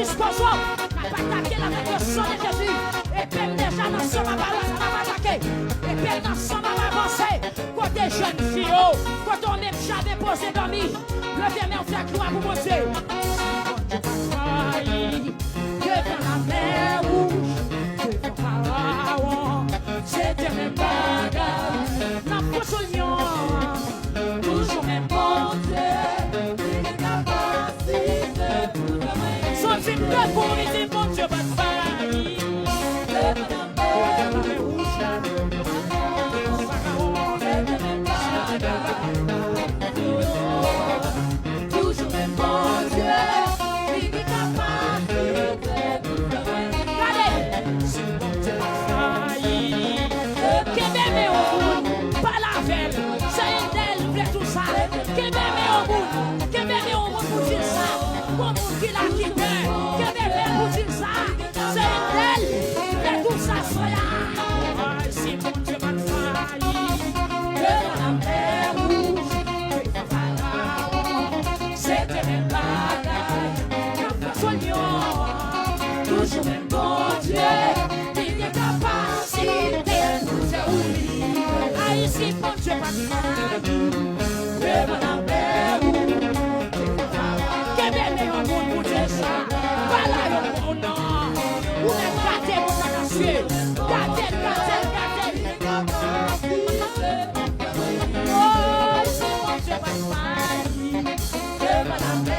disposons à attaquer la révolution de Jésus. Et puis déjà dans son attaquer. Et puis dans son avancer. Côté jeune fille, quand on est jamais posé dormi, levez mes frères gloire pour mon Dieu. Devant la mer rouge, devant Pharaon, c'était mes bagages. La poissonnion, toujours mes bon Dieu. Son film de pour les mon Dieu, pas de faille. Devant la mer rouge, devant Pharaon, c'était mes bagages. Toujours mes bon Dieu. Toujours même bon Dieu, il est capacité de nous oublier. Ah, ici, mon Dieu, pas de faille. Devant la mer, que bébé au monde pour dire ça. Voilà le nom. Où est gâté, mon canassier? Gâté. Oh, ici, mon Dieu, pas de faille. Devant la mer.